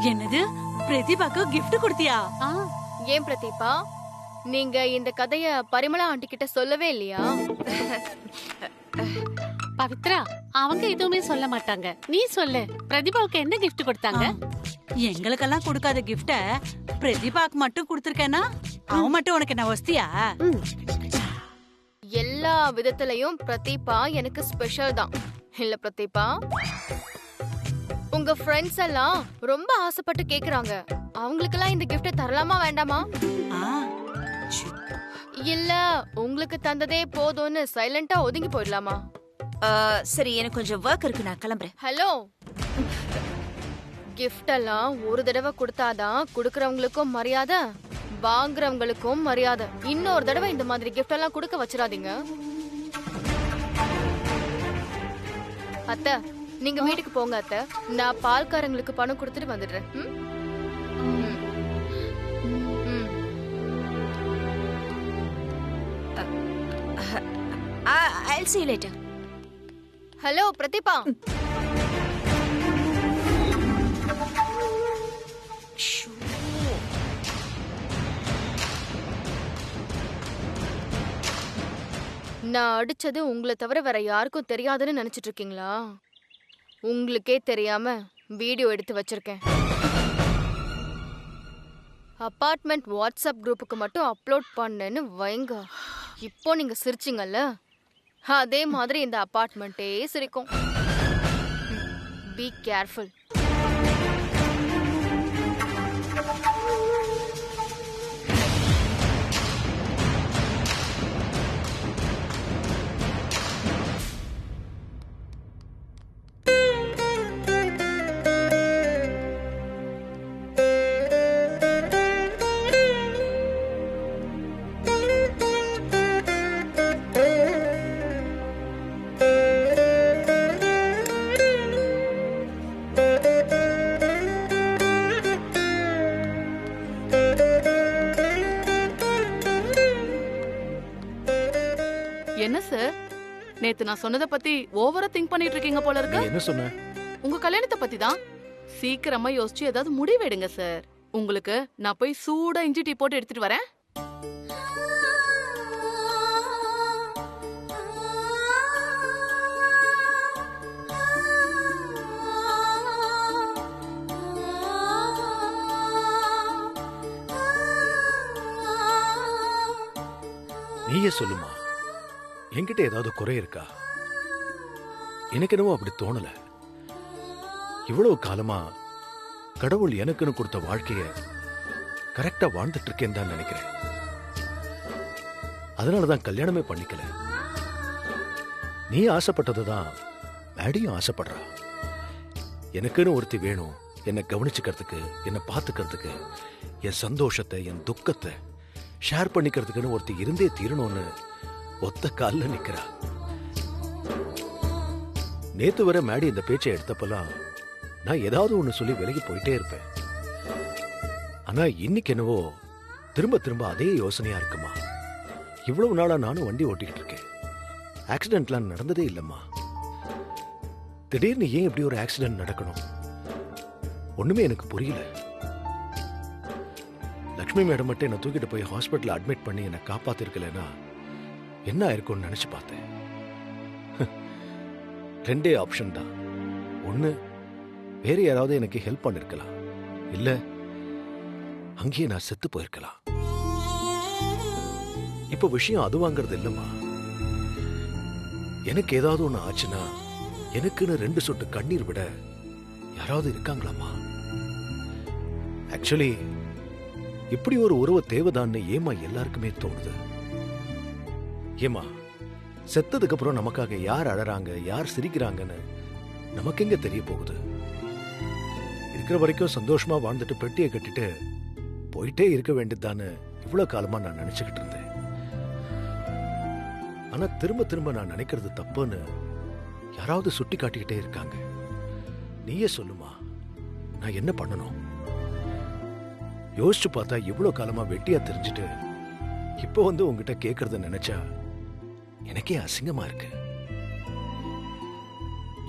என்னது, பிரதிபாக்கு gift கொடுத்தியா? ஏன் பிரதீபா, நீங்க இந்த கதைய பரிமளா ஆண்டி கிட்ட சொல்லவே இல்லையா? பவித்ரா, அவங்க எதுவுமே சொல்ல மாட்டாங்க. நீ சொல்லு, பிரதிபாவுக்கு என்ன gift கொடுத்தாங்க? எங்களுக்கெல்லாம் கொடுக்காத gift பிரதிபாக்கு மட்டும் கொடுத்திருக்கேனா? அவன் மட்டும் உனக்கு என்ன வஸ்தியா? எல்லா விதத்திலையும் பிரதீபா எனக்கு ஸ்பெஷல் தான் இல்ல பிரதீபா? உங்க ஃப்ரெண்ட்ஸ் எல்லாம் ரொம்ப ஆசைப்பட்டு கேக்குறாங்க. அவங்களுக்கெல்லாம் இந்த gift தரலாமா வேண்டாமா? இல்ல உங்களுக்கு தந்ததே போதும்னு சைலண்டா ஒதுங்கி போயிடலாமா? சரி, எனக்கு கொஞ்சம் ஒர்க் இருக்கு, நான் கிளம்புறேன். ஹலோ, gift எல்லாம் ஒரு தடவை கொடுத்தாதான் கொடுக்கறவங்களுக்கும் மரியாதை, வாங்குறவங்களுக்கும் மரியாதை. இன்னொரு தடவை இந்த மாதிரி gift எல்லாம் கொடுக்க வச்சிடாதீங்க. அத்தை, நீங்க வீட்டுக்கு போங்க அத்தை. நான் பால்காரங்களுக்கு பணம் கொடுத்துட்டு வந்துடுறேன். I'll see you later. Hello Pratibha. நான் அடிச்சது உங்களை தவிர வேற யாருக்கும் தெரியாதுன்னு நினைச்சிட்டு இருக்கீங்களா? உங்களுக்கே தெரியாம வீடியோ எடுத்து வச்சிருக்கேன். அபார்ட்மெண்ட் வாட்ஸ்அப் குரூப்புக்கு மட்டும் அப்லோட் பண்ணேன்னு வைங்க. இப்போ நீங்க சிரிச்சிங்கல்ல, அதே மாதிரி இந்த அபார்ட்மெண்ட்டே சிரிக்கும். Be careful. என்ன சார், நேத்து நான் சொன்னதை பத்தி ஓவரா திங்க் பண்ணிட்டு இருக்கீங்க போல இருக்கு. என்ன சொன்ன? உங்க கல்யாணத்தை பத்தி தான். சீக்கிரமா யோசிச்சு ஏதாவது முடிவெடுங்க சார். உங்களுக்கு நான் போய் சூடா இஞ்சி டீ போட்டு எடுத்துட்டு வரேன். நீயே சொல்லுமா, என்கிட்ட ஏதாவது குறை இருக்கா? எனக்கு என்னவோ அப்படி தோணல. இவ்வளவு காலமா கடவுள் எனக்குன்னு கொடுத்த வாழ்க்கைய கரெக்டா வாழ்ந்துட்டு இருக்கேன் தான் நினைக்கிறேன். அதனாலதான் கல்யாணமே பண்ணிக்கல. நீ ஆசைப்பட்டதுதான் மேடியும் ஆசைப்படுறா. எனக்குன்னு ஒருத்தி வேணும், என்னை கவனிச்சுக்கிறதுக்கு, என்னை பார்த்துக்கிறதுக்கு, என் சந்தோஷத்தை என் துக்கத்தை ஷேர் பண்ணிக்கிறதுக்குன்னு ஒருத்தி இருந்தே தீரணும்னு ஒத்த கால்ல நிக்கிறா. நேத்து வர மேடி இந்த பேச்சை எடுத்தப்பெல்லாம் நான் ஏதாவது ஒண்ணு சொல்லி விலகி போயிட்டே இருப்பேன். ஆனா இன்னைக்கு என்னவோ திரும்ப திரும்ப அதே யோசனையா இருக்குமா. இவ்வளவு நாளா நானும் வண்டி ஓட்டிக்கிட்டு இருக்கேன். ஆக்சிடென்ட்லாம் நடந்ததே இல்லம்மா. திடீர்னு ஏன் இப்படி ஒரு ஆக்சிடென்ட் நடக்கணும்? ஒண்ணுமே எனக்கு புரியல. லக்ஷ்மி மேடம் மட்டும் என்ன தூக்கிட்டு போய் ஹாஸ்பிட்டல் அட்மிட் பண்ணி என்னை காப்பாத்திருக்கலன்னா என்ன ஆயிருக்கும்னு நினைச்சு பார்த்தேன். ரெண்டே ஆப்ஷன் தான். ஒண்ணு, வேற யாராவது எனக்கு ஹெல்ப் பண்ணிருக்கலாம், இல்ல அங்கேயே நான் செத்து போயிருக்கலாம். இப்ப விஷயம் அது வாங்கறது இல்லம்மா. எனக்கு ஏதாவது ஒண்ணு ஆச்சுன்னா எனக்குன்னு 2 சொட்டு கண்ணீர் விட யாராவது இருக்காங்களாமா? ஆக்சுவலி இப்படி ஒரு உறவு தேவைதான்னு ஏமா எல்லாருக்குமே தோணுது. ஏமா, செத்ததுக்கு அப்புறம் நமக்காக யார் அழறாங்க, யார் சிரிக்கிறாங்கன்னு நமக்கு எங்க தெரிய போகுது? இருக்கிற வரைக்கும் சந்தோஷமா வாழ்ந்துட்டு பெட்டியை கட்டிட்டு போயிட்டே இருக்க வேண்டியதுதான்னு இவ்வளவு காலமா நான் நினைச்சுக்கிட்டு இருந்தேன். ஆனா திரும்ப திரும்ப நான் நினைக்கிறது தப்புன்னு யாராவது சுட்டி காட்டிக்கிட்டே இருக்காங்க. நீயே சொல்லுமா, நான் என்ன பண்ணணும்? யோசிச்சு பார்த்தா இவ்வளவு காலமா வெட்டியா தெரிஞ்சுட்டு இப்போ உங்ககிட்ட கேட்கறத நினைச்சா எனக்கே அசிங்கமா இருக்கு.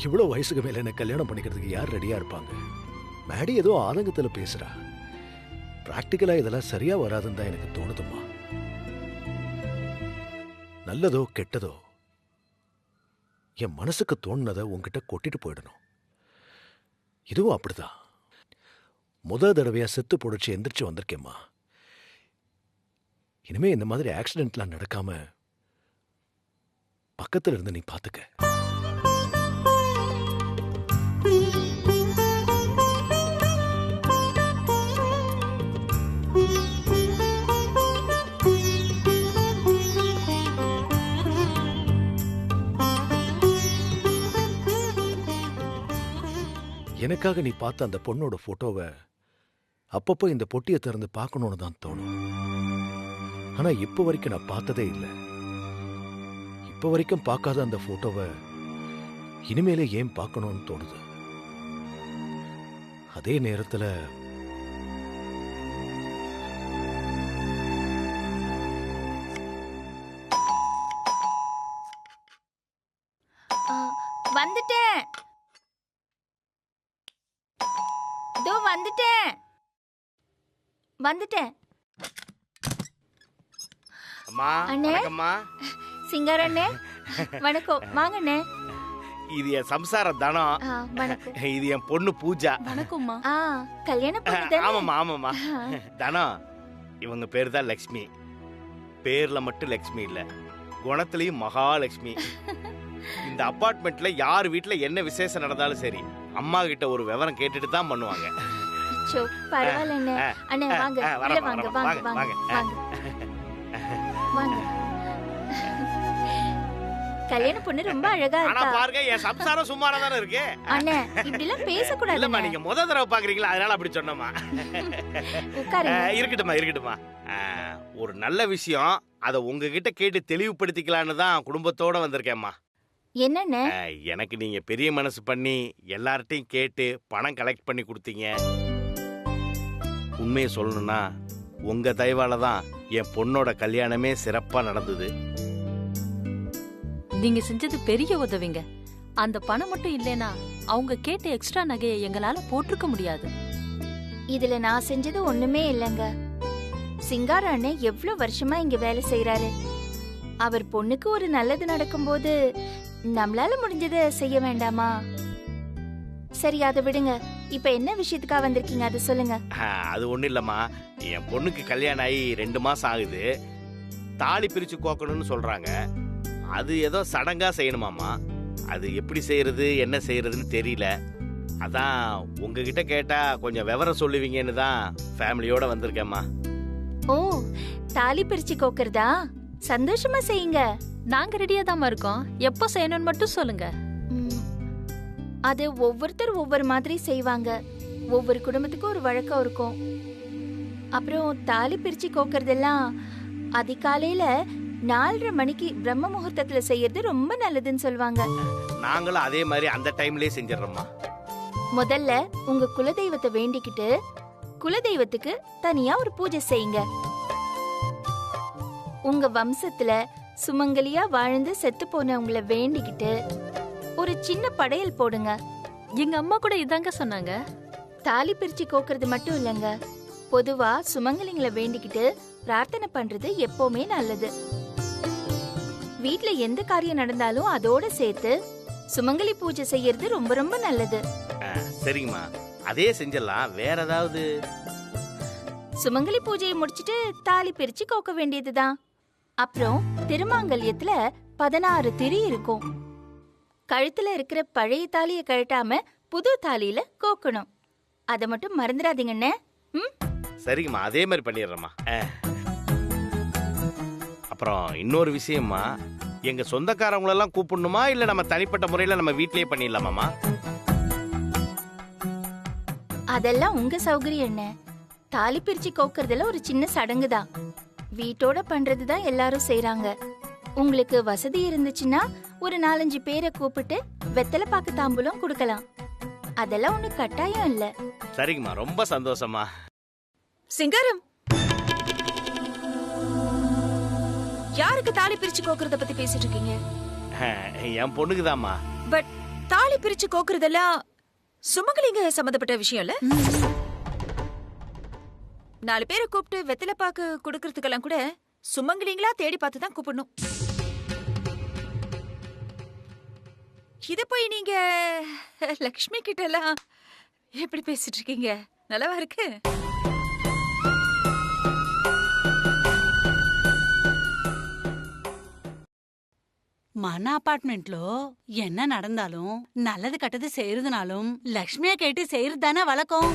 இவ்வளவு வயசுக்கு மேல என்ன கல்யாணம் பண்ணிக்கிறதுக்கு யார் ரெடியா இருப்பாங்க? மேடி ஏதோ ஆதங்கத்துல பேசுறா. பிராக்டிக்கலா இதெல்லாம் சரியா வராதுன்னு தான் எனக்கு தோணுதும்மா. நல்லதோ கெட்டதோ என் மனசுக்கு தோணுனதை உன்கிட்ட கொட்டிட்டு போயிடணும். இதுவும் அப்படிதான். தடவையா செத்து பொடிச்சு எந்திரிச்சு வந்திருக்கேம்மா. இனிமே இந்த மாதிரி ஆக்சிடென்ட்லாம் நடக்காம பக்கத்துல இருந்து நீ பாத்துக்க. எனக்காக நீ பார்த்த அந்த பொண்ணோட போட்டோவை அப்பப்போ இந்த பொட்டியை திறந்து பார்க்கணும்னு தான் தோணும். ஆனா இப்ப வரைக்கும் நான் பார்த்ததே இல்லை. இப்ப வரைக்கும் பார்க்காத அந்த போட்டோவை இனிமேலே ஏன் பார்க்கணும்னு தோணுது. அதே நேரத்துல வந்துட்டேன். இதோ வந்துட்டேன். அம்மா, அண்ணே. வணக்கம்மா. சிங்காரண்ணே வணக்கம். வாங்கண்ணே. இது என் சம்சார தனம். வணக்கம். இது என் பொண்ணு பூஜா. வணக்கம்மா. கல்யாணம் பண்ணி ஆமாம்மா ஆமாம்மா. தனம், இவங்க பேர் தான் லக்ஷ்மி. பேர்ல மட்டும் லக்ஷ்மி இல்ல, குணத்திலையும் மகாலட்சுமி. இந்த அபார்ட்மெண்ட்ல யார் வீட்டுல என்ன விசேஷம் நடந்தாலும் சரி, அம்மா கிட்ட ஒரு விவரம் கேட்டுட்டு தான் பண்ணுவாங்க. பரவாயில்ல அண்ணே. வாங்க வாங்க வாங்க வாங்க வாங்க. கல்யாண பொண்ணு ரொம்ப அழகா ஆனா இருக்கா. பாருங்க, என் சம்சாரம் சும்மாரா தானே இருக்கு. அண்ணே இப்படி எல்லாம் பேசக்கூடாது. இல்லம்மா, நீங்க முத தடவை பாக்குறீங்களா, அதனால அப்படி சொன்னமா. இருக்கட்டுமா. ஒரு நல்ல விஷயம், அத உங்ககிட்ட கேட்டு தெளிவுபடுத்திக்கலான்னு தான் குடும்பத்தோட வந்திருக்கேம்மா. என்னண்ணே? எனக்கு நீங்க பெரிய மனசு பண்ணி எல்லார்ட்டையும் கேட்டு பணம் கலெக்ட் பண்ணி கொடுத்தீங்க. உண்மையை சொல்லணும்னா உங்க தயவால தான் என் பொண்ணோட கல்யாணமே சிறப்பா நடந்தது. நீங்க செஞ்சது பெரிய உதவிங்க. அந்த பணம் மட்டும் இல்லைனா அவங்க கேட்ட எக்ஸ்ட்ரா நகையை எங்களால போட்டிருக்க முடியாது. இதுல நான் செஞ்சது ஒண்ணுமே இல்லைங்க. சிங்கார அண்ணன் எவ்வளவு வருஷமா இங்க வேலை செய்யறாரு. அவர் பொண்ணுக்கு ஒரு நல்லது நடக்கும்போது நம்மளால முடிஞ்சதை செய்ய வேண்டாமா? சரி, அதை விடுங்க. இப்ப என்ன விஷயத்துக்காக வந்திருக்கீங்க, அதை சொல்லுங்க. அது ஒண்ணும் இல்லம்மா, என் பொண்ணுக்கு கல்யாணம் ஆகி 2 மாசம் ஆகுது. தாலி பிரிச்சு கோக்கணும்னு சொல்றாங்க. அது ஏதோ சடங்கா செய்யணுமாமா. அது எப்படி செய்யறது என்ன செய்யறதுன்னு தெரியல. அதான் உங்ககிட்ட கேட்டா கொஞ்சம் விவரம் சொல்லுவீங்கன்னு தான் ஃபேமிலியோட வந்திருக்கேம்மா. ஓ, தாலி பிரிச்சு கோக்கறதா? சந்தோஷமா செய்யுங்க. நாங்க ரெடியா தான் இருக்கோம். எப்போ செய்யணும்னு மட்டும் சொல்லுங்க. அது ஒவ்வொருத்தர் ஒவ்வொரு மாதிரி செய்வாங்க. ஒவ்வொரு குடும்பத்துக்கும் ஒரு வழக்கம் இருக்கும். அப்புறம் தாலி பிரிச்சு கோக்கறதெல்லாம் அதிகாலையில 4:30 மணிக்கு பிரம்ம முகூர்த்தத்துல செய்யறது ரொம்ப நல்லதுன்னு சொல்லுவாங்க. நாங்களும் அதே மாதிரி அந்த டைம்லயே செஞ்சிடறோம்மா. முதல்ல உங்க குலதெய்வத்தை வேண்டிக்கிட்டு குலதெய்வத்துக்கு தனியா ஒரு பூஜை செய்யுங்க. உங்க வம்சத்துல சுமங்கலியா வாழ்ந்து செத்து போனவங்களை வேண்டிக்கிட்டு ஒரு சின்ன படையல் போடுங்க. எங்க அம்மா கூட இதாங்க சொன்னாங்க. தாலி பிரிச்சு கோக்குறது மட்டும் இல்லங்க, பொதுவா சுமங்கலிங்களை வேண்டிக்கிட்டு பிரார்த்தனை பண்றது எப்பவுமே நல்லது. வீட்ல எந்த காரியம் நடந்தாலும் அதோட சேர்த்து சுமங்கலி பூஜை செய்யறது ரொம்ப ரொம்ப நல்லது. சரிங்கம்மா, அதே செஞ்சிடலாம். வேற ஏதாவது? சுமங்கலி பூஜையை முடிச்சிட்டு தாலி பிரிச்சு கோக்க வேண்டியதுதான். அப்புறம் திருமாங்கல்யத்துல 16 திரி இருக்கும். கழுத்துல இருக்கிற பழைய தாலியை கழட்டாம புது தாலியில கோக்கணும். அத மட்டும் மறந்துடாதீங்கண்ணே. சரிங்கம்மா, அதே மாதிரி பண்ணிடுறேம்மா. அப்புறம் இன்னொரு விஷயம்மா, எங்க சொந்தக்காரங்களெல்லாம் கூப்பிடணுமா இல்ல நம்ம தனிப்பட்ட முறையில நம்ம வீட்லயே பண்ணிடலாமாமா? அதெல்லாம் உங்க சௌகரியம் என்ன. தாலி பிரிச்சு கோக்கறதுல ஒரு சின்ன சடங்கு தான். வீட்டோட பண்றதுதான் எல்லாரும் செய்யறாங்க. உங்களுக்கு வசதி இருந்துச்சுன்னா ஒரு 4-5 பேரை கூப்பிட்டு வெத்தலை பாக்கு தாம்பூலம் கொடுக்கலாம். அதெல்லாம் ஒண்ணு கட்டாயம் இல்ல. சரிங்கம்மா, ரொம்ப சந்தோஷமா. சிங்காரம், யாருக்கு தாலி பிரிச்சு கோக்குறத பத்தி பேசிட்டு இருக்கீங்க? என் பொண்ணுக்குதாம்மா. பட் தாலி பிரிச்சு கோக்குறதெல்லாம் சுமங்கலிங்க சம்பந்தப்பட்ட விஷயம் இல்ல? 4 பேரை கூப்பிட்டு வெத்தலை பாக்கு கொடுக்கறதுக்கெல்லாம் கூட சுமங்கலிங்களா தேடி பார்த்து தான் கூப்பிடணும். இத போய் நீங்க லக்ஷ்மி கிட்ட எல்லாம் எப்படி பேசிட்டு இருக்கீங்க? நல்லாவா இருக்கு? మన అపార్ట్మెంట్ లో என்ன நடந்தாலும் நல்லது கெட்டது செய்யறதுனாலும் லக்ஷ்மியா கேட்டு செய்யறது தானே வழக்கம்.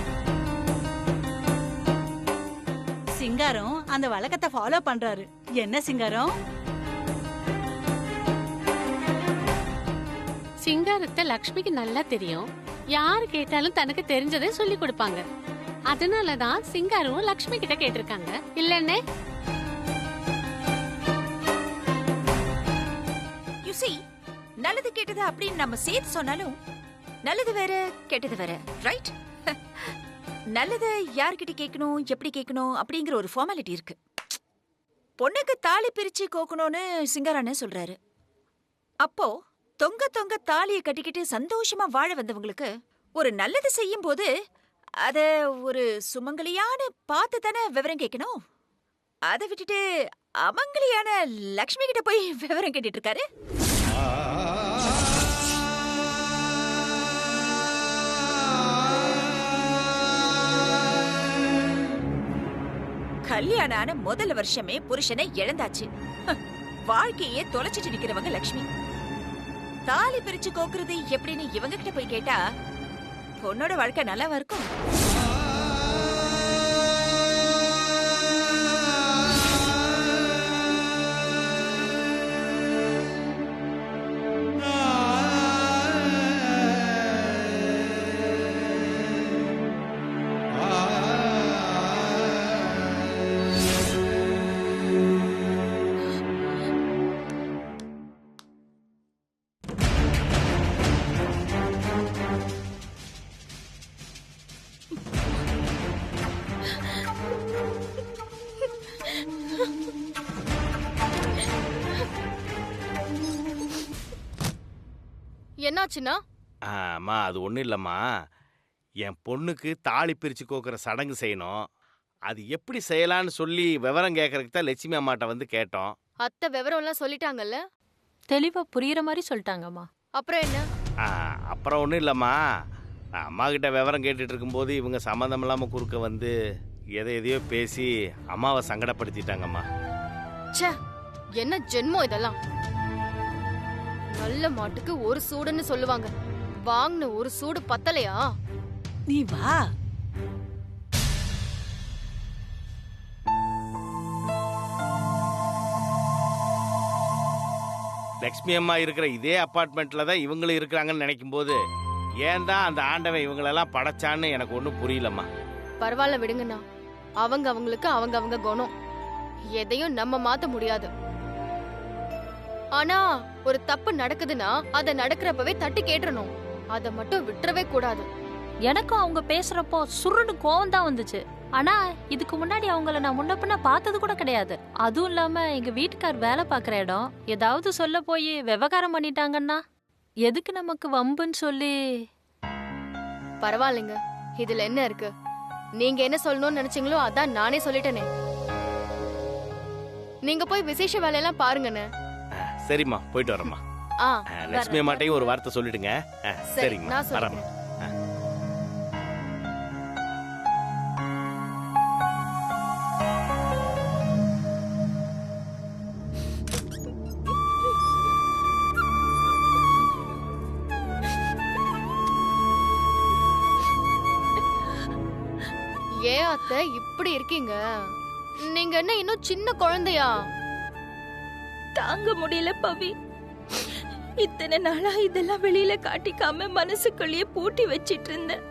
சிங்காரம் அந்த வழக்கத்தை ஃபாலோ பண்றாரு. என்ன சிங்காரம்? சிங்காரத்தை லக்ஷ்மிக்கு நல்லா தெரியும். யாரு கேட்டாலும் தனக்கு தெரிஞ்சதை சொல்லி கொடுப்பாங்க. அதனாலதான் சிங்காரம் லக்ஷ்மி கிட்ட கேட்டிருக்காங்க. இல்லன்னே You see, நல்லது கெட்டது அப்படின்னு நம்ம சேர்த்து சொன்னாலும் நல்லது வேற கெட்டது வேற, ரைட்? நல்லது யார்கிட்ட கேட்கணும், எப்படி கேட்கணும் அப்படிங்கிற ஒரு ஃபார்மாலிட்டி இருக்கு. பொண்ணுக்கு தாலி பிரிச்சு கோக்கணும்னு சிங்காரான சொல்றாரு. அப்போ தொங்க தொங்க தாலியை கட்டிக்கிட்டு சந்தோஷமா வாழ வந்தவங்களுக்கு ஒரு நல்லது செய்யும் போது அத ஒரு சுமங்கலியான்னு பார்த்து தானே விவரம் கேட்கணும். அதை விட்டுட்டு அமங்கலியான லக்ஷ்மி கிட்ட போய் விவரம் கேட்டுட்டு இருக்காரு. கல்யாணம் ஆன முதல் வருஷமே புருஷனை இழந்தாச்சு. வாழ்க்கையே தொலைச்சிட்டு நிக்கிறவங்க லக்ஷ்மி. தாலி பிரிச்சு கோக்குறது எப்படின்னு இவங்க கிட்ட போய் கேட்டா பொண்ணோட வாழ்க்கை நல்லாவா இருக்கும்? என்னாச்சுன்னா? அம்மா அது ஒன்றும் இல்லைம்மா, என் பொண்ணுக்கு தாலி பிரித்து கோக்குற சடங்கு செய்யணும். அது எப்படி செய்யலான்னு சொல்லி விவரம் கேட்கறதுக்கு தான் லட்சுமி அம்மாட்ட வந்து கேட்டோம். அத்தை விவரம் எல்லாம் சொல்லிட்டாங்கல்ல? தெளிவா புரியுற மாதிரி சொல்லிட்டாங்கம்மா. அப்புறம் என்ன? அப்புறம் ஒன்றும் இல்லைம்மா, அம்மா கிட்ட விவரம் கேட்டுட்டு இருக்கும்போது இவங்க சம்மந்தம் இல்லாமல் குறுக்க வந்து எதையோ பேசி அம்மாவை சங்கடப்படுத்திட்டாங்கம்மா. ச்சே, என்ன ஜென்மம் இதெல்லாம்! நல்ல மாட்டுக்கு ஒரு சூடுன்னு சொல்லுவாங்க. வாங்கின ஒரு சூடு பத்தலையா? நீ வா. லக்ஷ்மி அம்மா இருக்கிற இதே அப்பார்ட்மெண்ட்ல தான் இவங்களும் இருக்கிறாங்கன்னு நினைக்கும் போது ஏன் தான் அந்த ஆண்டவன் இவங்களெல்லாம் படைச்சான்னு எனக்கு ஒன்றும் புரியலம்மா. பரவாயில்ல விடுங்கண்ணா. அவங்களுக்கு அவங்க குணம். எதையும் நம்ம மாத்த முடியாது. ஆனா ஒரு தப்பு நடக்குதுன்னா அத நடக்கிறப்பவே தட்டி கேட்டுறணும். அத மட்டும் விட்டுறவே கூடாது. எனக்கும் அவங்க பேசுறப்போ சுருன்னு கோவம் தான் வந்துச்சு. ஆனா இதுக்கு முன்னாடி அவங்கள நான் முன்ன பின்ன பார்த்தது கூட கிடையாது. அதுவும் இல்லாம எங்க வீட்டுக்கார் வேலை பாக்குற இடம் ஏதாவது சொல்ல போய் விவகாரம் பண்ணிட்டாங்கன்னா எதுக்கு நமக்கு வம்புன்னு சொல்லி. பரவாயில்லைங்க, இதுல என்ன இருக்கு? நீங்க என்ன சொல்லணும்னு நினைச்சீங்களோ அதான் நானே சொல்லிட்டேனே. நீங்க போய் விசேஷ வேலையெல்லாம் பாருங்கண்ணே. சரிம்மா, போயிட்டு வரேம்மா. லட்சுமி அம்மாட்டையும் ஒரு வார்த்தை சொல்லிடுங்க. சரிங்க, நான் வரேம்மா. சொல்றேன். ஏன் அத்தை இப்படி இருக்கீங்க? நீங்க என்ன இன்னும் சின்ன குழந்தையா? தாங்க முடியல பவி. இத்தனை நாளா இதெல்லாம் வெளியில காட்டிக்காம மனசுக்குள்ளேயே பூட்டி வச்சிட்டு இருந்தேன்.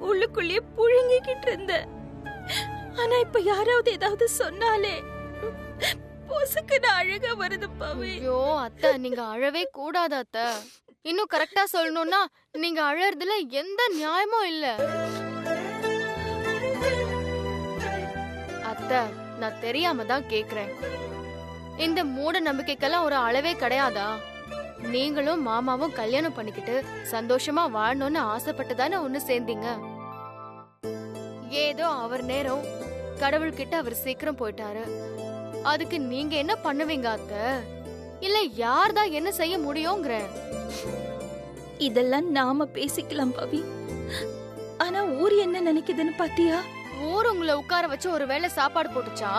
உள்ளுக்குள்ளேயே புழுங்கிக்கிட்டு இருந்தேன். ஆனா இப்ப யாராவது ஏதாவது சொன்னாலே பொசுக்குன்னு அழகா வருது பவி. ஐயோ அத்தை, நீங்க அழவே கூடாது அத்தை. இன்னும் கரெக்டா சொல்லணும்னா நீங்க அழறதுல எந்த நியாயமும் இல்ல. அத்தை, நான் தெரியாம தான் கேக்குறேன். இந்த மூட நம்பிக்கைக்கெல்லாம் ஒரு அளவே கிடையாதா? நீங்களும் மாமாவும் கல்யாணம் பண்ணிக்கிட்டு சந்தோஷமா வாழணும்னு ஆசைப்பட்டு தானே ஒண்ணு சேர்ந்தீங்க. ஏதோ அவர் நேரம் கடவுள்கிட்ட அவர் சீக்கிரம் போயிட்டாரு. அதுக்கு நீங்க என்ன பண்ணுவீங்க அத்தை? இல்ல யார் தான் என்ன செய்ய முடியுங்கிற? இதெல்லாம் நாம பேசிக்கலாம் பவி. ஆனா ஊர் என்ன நினைக்குதுன்னு பாத்தியா? ஊர் உங்களை உட்கார வச்சு ஒரு வேளை சாப்பாடு போட்டுச்சா?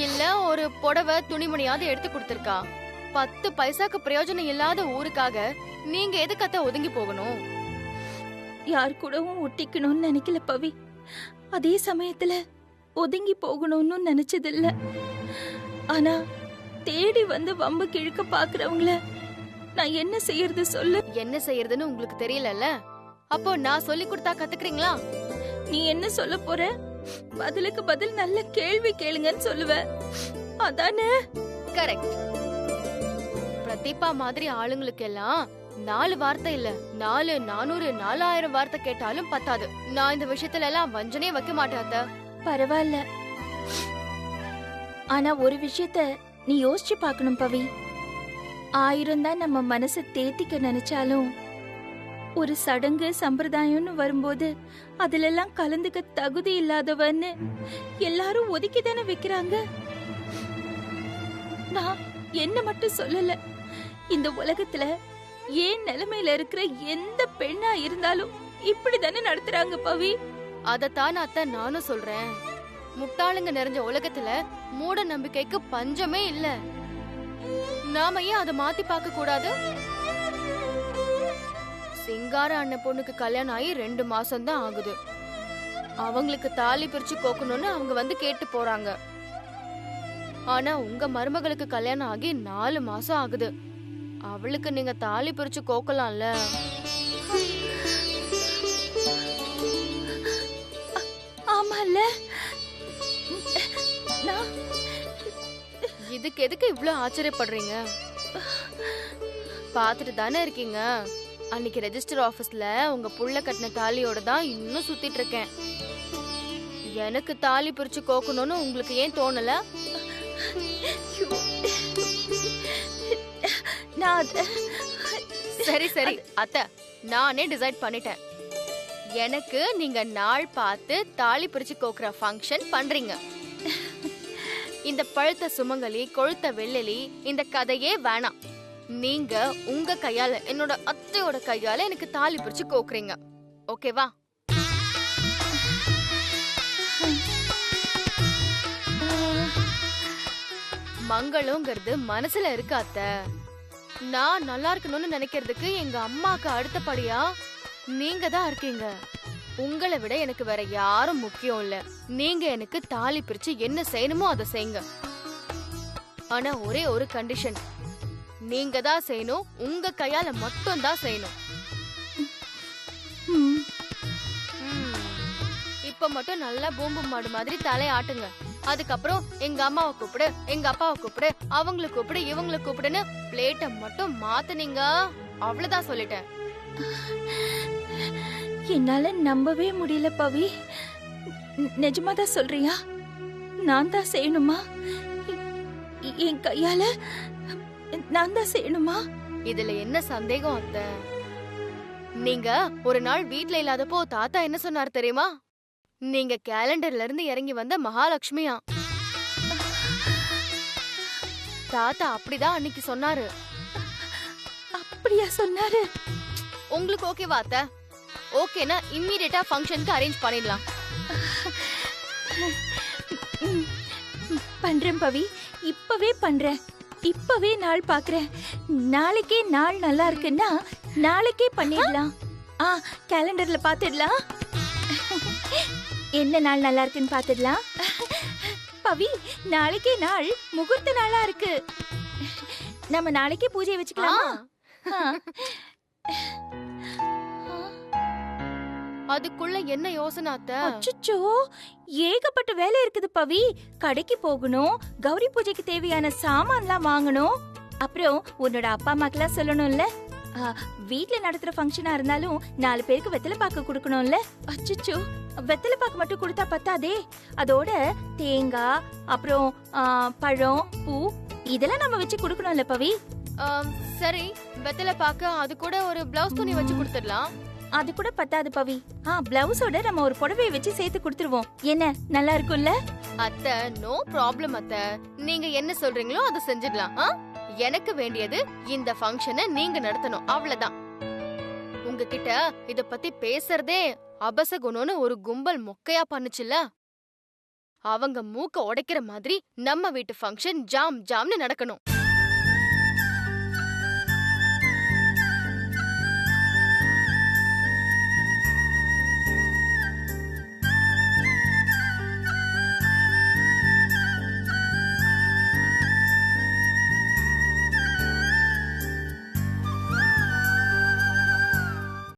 இல்ல ஒரு புடவை துணிமணியாவது எடுத்து கொடுத்திருக்கா? 10 பைசாக்கு பிரயோஜனம் இல்லாத ஊருக்காக நீங்க எதுக்கத்த ஒதுங்கி போகணும்? யார் கூடவும் ஒட்டிக்கணும்னு நினைக்கல பவி. அதே சமயத்துல ஒதுங்கி போகணும்னு நினைச்சதில்ல. ஆனா தேடி வந்து வம்பு கிழக்க பாக்குறவங்கள நான் என்ன செய்யறது சொல்லு? என்ன செய்யறதுன்னு உங்களுக்கு தெரியலல்ல? அப்போ நான் சொல்லி கொடுத்தா கத்துக்கிறீங்களா? நீ என்ன சொல்ல போற? பதிலுக்கு பதில் நல்ல கேள்வி கேளுங்கன்னு சொல்லுவ, அதானே? கரெக்ட். பிரதீபா மாதிரி ஆளுங்களுக்கு எல்லாம் 4 வார்த்தை இல்ல 400 400 4000 வார்த்தை கேட்டாலும் பத்தாது. நான் இந்த விஷயத்துல எல்லாம் வஞ்சனே வைக்க மாட்டாத. பரவாயில்ல. ஆனா ஒரு விஷயத்த நீ யோசிச்சு பார்க்கணும் பவி. 1000 தான் நம்ம மனசை தேத்திக்க நினைச்சாலும் ஒரு சடங்கு சம்பிரதாயம்னு வரும்போது அதுல எல்லாம் கலந்துக்க தகுதி இல்லாதவன்னு எல்லாரும் ஒதுக்கி தானே வைக்கிறாங்க. நான் என்ன மட்டும் சொல்லல, இந்த உலகத்துல ஏன் நிலைமையில இருக்கிற எந்த பெண்ணா இருந்தாலும் இப்படிதானே நடத்துறாங்க பவி. அதத்தான் அத்தை நானும் சொல்றேன். முட்டாளுங்க நிறைஞ்ச உலகத்துல மூட நம்பிக்கைக்கு பஞ்சமே இல்ல. நாம ஏன் அதை மாத்தி பார்க்க கூடாது? சிங்கார அண்ணன் பொண்ணுக்கு கல்யாணம் ஆகி 2 மாசம் தான் ஆகுது. அவங்களுக்கு தாலி பிரிச்சு கோக்கணும்னு அவங்க வந்து கேட்டு போறாங்க. ஆனா உங்க மருமகளுக்கு கல்யாணம் ஆகி 4 மாசம் ஆகுது. அவளுக்கு நீங்க தாலி பிரிச்சு கோக்கலாம்ல? ஆமால. இதுக்கு எதுக்கு இவ்ளோ ஆச்சரியப்படுறீங்க? பாத்துட்டு தானே இருக்கீங்க. அன்னைக்கு ரெஜிஸ்டர் ஆபீஸ்ல உங்க புள்ள கட்டின தாலியோட தான் இன்னும் சுத்திட்டு இருக்கேன். எனக்கு தாலி பிரிச்சு கோக்கணும்னு உங்களுக்கு ஏன் தோணல? சரி சரி அத்தை, நானே டிசைட் பண்ணிட்டேன். எனக்கு நீங்க நாள் பார்த்து தாலி பிரிச்சு கோக்குற ஃபங்க்ஷன் பண்றீங்க. இந்த பழுத்த சுமங்கலி கொழுத்த வெள்ளலி இந்த கதையே வேணாம். நீங்க உங்க கையால என்னோட அத்தையோட கையால எனக்கு தாலி பிரிச்சு கோக்குறீங்க. ஓகேவா? மங்களங்கிறது மனசுல இருக்கு அத்தை. நான் நல்லா இருக்கணும்னு நினைக்கிறதுக்கு எங்க அம்மாக்கு அடுத்தபடியா நீங்க தான் இருக்கீங்க. உங்களை விட எனக்கு வேற யாரும் முக்கியம் இல்ல. நீங்க எனக்கு தாலி பிரிச்சு என்ன செய்யணுமோ அதை செய்யுங்க. ஆனா ஒரே ஒரு கண்டிஷன், நீங்க தான் செய்யணும். உங்க கையால மட்டும் தான் செய்யணும். இப்ப மட்டும் நல்லா பூம்பு மாடு மாதிரி தலையை ஆட்டுங்க. அதுக்கப்புறம் எங்க அம்மாவை கூப்பிடு, எங்க அப்பாவை கூப்பிடு, அவங்களை கூப்பிடு, இவங்களை கூப்பிடுன்னு பிளேட்டை மட்டும் மாத்துனீங்க. அவ்வளவுதான் சொல்லிட்டேன். என்னால நம்பவே முடியல பவி. நிஜமாதான் சொல்றியா? நான் தான் செய்யணுமா? என் கையால நான் தான் செய்யணுமா? இதுல என்ன சந்தேகம் அத்தை? நீங்க ஒரு நாள் வீட்ல இல்லாதப்போ தாத்தா என்ன சொன்னார் தெரியுமா? நீங்க கேலண்டர்ல இருந்து இறங்கி வந்த மகாலட்சுமியா. தாத்தா அப்படிதான் அன்னைக்கு சொன்னாரு. அப்படியா சொன்னாரு? உங்களுக்கு ஓகேவா அத்தை? ஓகேனா இம்மிடியேட்டா ஃபங்க்ஷனுக்கு அரேஞ்ச் பண்ணிடலாம். பண்றேன் பவி, இப்பவே பண்றேன். இப்பவே நாள் பாக்குறேன். நாளைக்கே நாள் நல்லா இருக்குன்னா நாளைக்கே பண்ணிடலாம். கேலண்டர்ல பாத்துடலாம். என்ன நாள் நல்லா இருக்குன்னு பாத்துடலாம். பவி, நாளைக்கே நாள் முகூர்த்த நாளா இருக்கு. நம்ம நாளைக்கே பூஜை வச்சுக்கலாமா? அதுக்குள்ள என்ன யோசனை அத்தை? அச்சச்சோ, ஏகப்பட்ட வேலை இருக்குது பவி. கடைக்கு போகணும், கௌரி பூஜைக்கு தேவையான சாமான்லாம் வாங்கணும். அப்புறம் உன்னோட அப்பா அம்மாக்கெல்லாம் சொல்லணும்ல. வீட்ல நடத்துற ஃபங்க்ஷனா இருந்தாலும் 4 பேருக்கு வெத்தலை பாக்கு கொடுக்கணும்ல. அச்சச்சோ, வெத்தலை பாக்கு மட்டும் கொடுத்தா பத்தாதே. அதோட தேங்காய், அப்புறம் பழம், பூ இதெல்லாம் நம்ம வச்சு கொடுக்கணும்ல பவி. சரி, வெத்தலை பாக்க அது கூட ஒரு பிளவுஸ் துணி வச்சு கொடுத்துடலாம். அது கூட பத்தாது பவி. பிளவுஸோட நம்ம ஒரு புடவையை வச்சு சேர்த்து கொடுத்துருவோம். என்ன நல்லா இருக்கும்ல? அத்தை, நோ ப்ராப்ளம் அத்தை. நீங்க என்ன சொல்றீங்களோ அதை செஞ்சிடலாம். எனக்கு வேண்டியது இந்த ஃபங்க்ஷனை நீங்க நடத்தணும், அவ்வளவுதான். உங்ககிட்ட இத பத்தி பேசுறதே அபசகுணம்னு ஒரு கும்பல் மொக்கையா பண்ணுச்சுல்ல, அவங்க மூக்க உடைக்கிற மாதிரி நம்ம வீட்டு ஃபங்க்ஷன் ஜாம் ஜாம்னு நடக்கணும்.